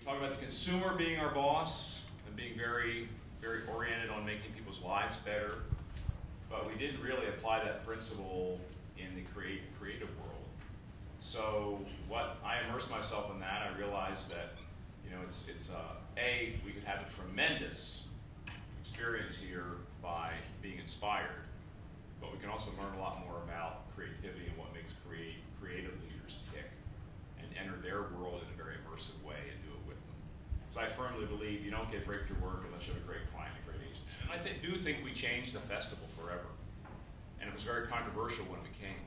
talk about the consumer being our boss and being very, very oriented on making people's lives better. But we didn't really apply that principle in the creative world. So what I immersed myself in that, I realized that we could have a tremendous experience here by being inspired, but we can also learn a lot more about creativity and what makes creative leaders tick and enter their world in a very immersive way and do it with them. So I firmly believe you don't get breakthrough work unless you have a great client, a great agency. And I do think we changed the festival forever. And it was very controversial when we came.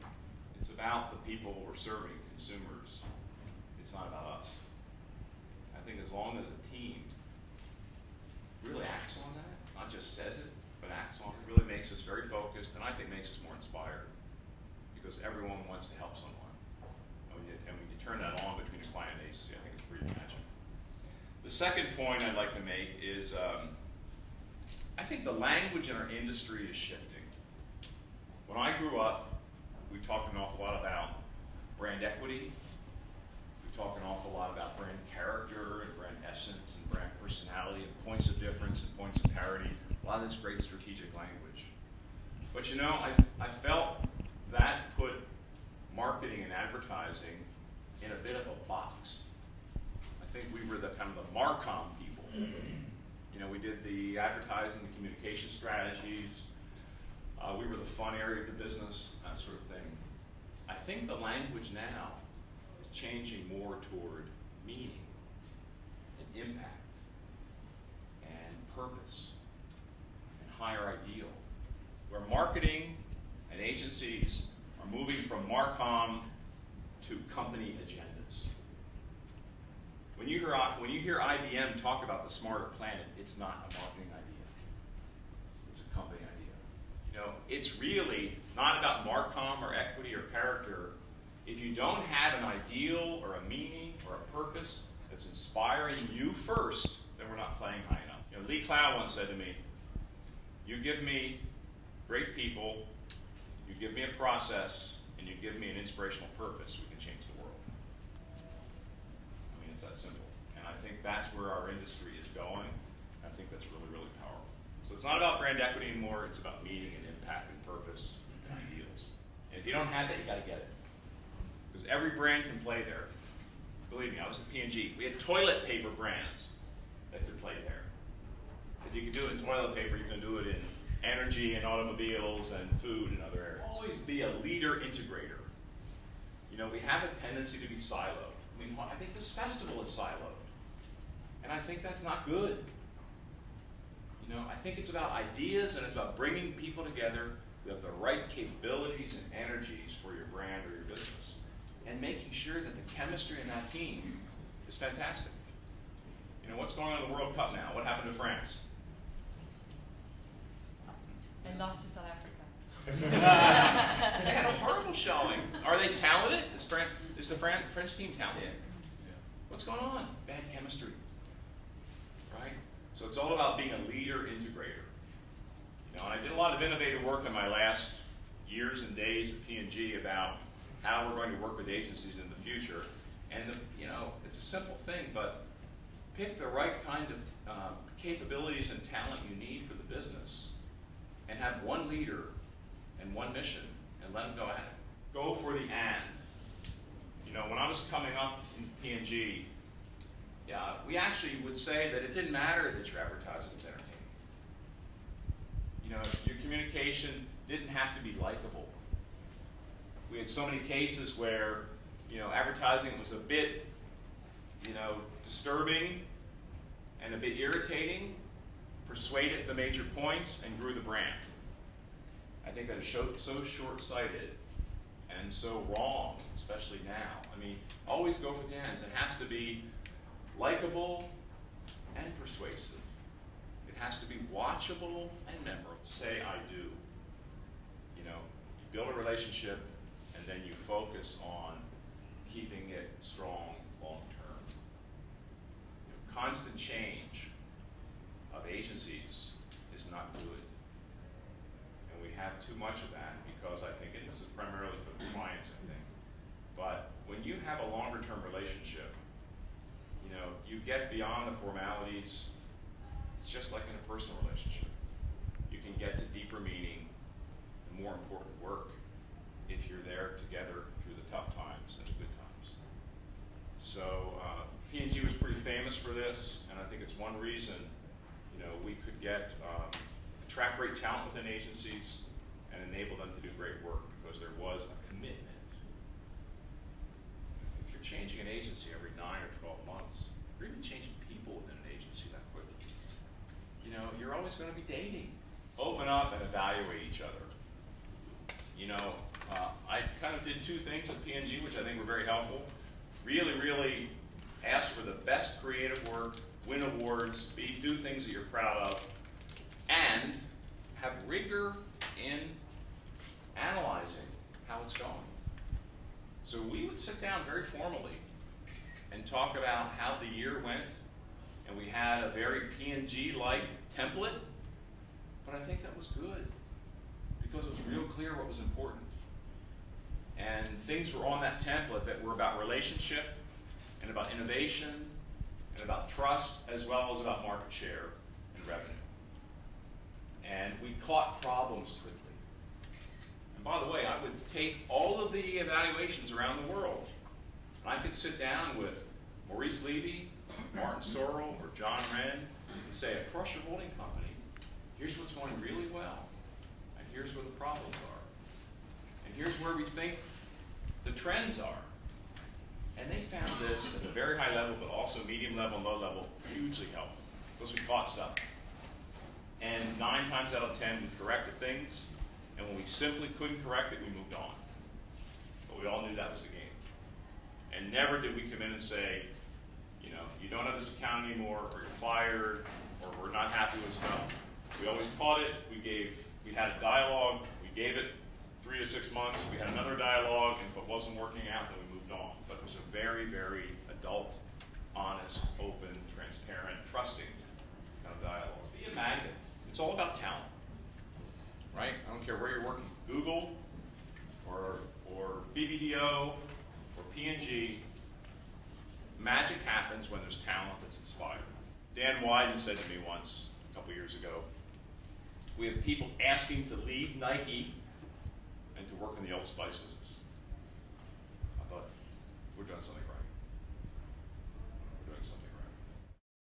It's about the people we're serving, consumers. It's not about us. I think as long as a team really acts on that, not just says it, but acts on it, really makes us very focused, and I think makes us more inspired, because everyone wants to help someone. And when you turn that on between a client and agency, I think it's pretty magic. The second point I'd like to make is I think the language in our industry is shifting. When I grew up, we talked an awful lot about brand equity. We talked an awful lot about brand character and brand essence and brand personality and points of difference and points of parity. A lot of this great strategic language. But you know, I felt that put marketing and advertising in a bit of a box. I think we were the kind of the Marcom people. You know, we did the advertising, the communication strategies. We were the fun area of the business, that sort of thing. I think the language now is changing more toward meaning and impact and purpose and higher ideal, where marketing and agencies are moving from Marcom to company agendas. When you hear IBM talk about the smarter planet, it's not a marketing idea. It's a company idea. You know, it's really not about Marcom or equity or character. If you don't have an ideal or a meaning or a purpose that's inspiring you first, then we're not playing high enough. You know, Lee Clow once said to me, "You give me great people, you give me a process, and you give me an inspirational purpose, we can change the world." I mean, it's that simple. And I think that's where our industry is going. I think that's really, really powerful. So it's not about brand equity anymore, it's about meaning and impact and purpose and ideals. And if you don't have that, you gotta get it. Because every brand can play there. Believe me, I was at P&G. We had toilet paper brands that could play there. If you can do it in toilet paper, you can do it in energy and automobiles and food and other areas. Always be a leader integrator. You know, we have a tendency to be siloed. I mean, I think this festival is siloed. And I think that's not good. You know, I think it's about ideas and it's about bringing people together who have the right capabilities and energies for your brand or your business, and making sure that the chemistry in that team is fantastic. You know, what's going on in the World Cup now? What happened to France? They lost to South Africa. They had a horrible showing. Are they talented? Is the French team talented? Yeah. What's going on? Bad chemistry. Right? So it's all about being a leader integrator. You know, and I did a lot of innovative work in my last years and days at P&G about how we're going to work with agencies in the future. And you know, it's a simple thing, but pick the right kind of capabilities and talent you need for the business, and have one leader and one mission, and let them go at it. Go for the and. You know, when I was coming up in P&G, we actually would say that it didn't matter that your advertising was entertaining. You know, your communication didn't have to be likable. We had so many cases where, you know, advertising was a bit, you know, disturbing and a bit irritating, persuaded the major points, and grew the brand. I think that is so short-sighted and so wrong, especially now. I mean, always go for the ends. It has to be likable and persuasive. It has to be watchable and memorable. Say I do. You know, you build a relationship and then you focus on keeping it strong long-term. You know, constant change of agencies is not good. And we have too much of that because I think, and this is primarily for the clients, I think, but when you have a longer-term relationship, you know, you get beyond the formalities, it's just like in a personal relationship. You can get to deeper meaning and more important work if you're there together through the tough times and the good times. So P&G was pretty famous for this, and I think it's one reason, you know, we could attract great talent within agencies and enable them to do great work because there was a commitment. If you're changing an agency every 9 or 12 months, or even changing people within an agency that quickly, you know, you're always going to be dating. Open up and evaluate each other. You know, I kind of did two things at P&G, which I think were very helpful. Really ask for the best creative work, win awards, do things that you're proud of, and have rigor in analyzing how it's going. So we would sit down very formally and talk about how the year went, and we had a very P&G-like template, but I think that was good because it was real clear what was important. And things were on that template that were about relationship and about innovation and about trust as well as about market share and revenue. And we caught problems quickly. And by the way, I would take all of the evaluations around the world, and I could sit down with Maurice Levy, Martin Sorrell, or John Wren and say, across your holding company, here's what's going really well, and here's where the problems are, and here's where we think the trends are. And they found this at a very high level, but also medium level and low level, hugely helpful, because we caught stuff. And 9 times out of 10, we corrected things, and when we simply couldn't correct it, we moved on. But we all knew that was the game. And never did we come in and say, you know, you don't have this account anymore, or you're fired, or we're not happy with stuff. We always caught it, we had a dialogue, we gave it 3 to 6 months, we had another dialogue, and if it wasn't working out, then we moved on. But it was a very adult, honest, open, transparent, trusting kind of dialogue. Be a magnet. It's all about talent, right? I don't care where you're working, Google, or BBDO, or P&G. Magic happens when there's talent that's inspired. Dan Wyden said to me once, a couple years ago, we have people asking to leave Nike and to work in the Old Spice business. I thought, we're doing something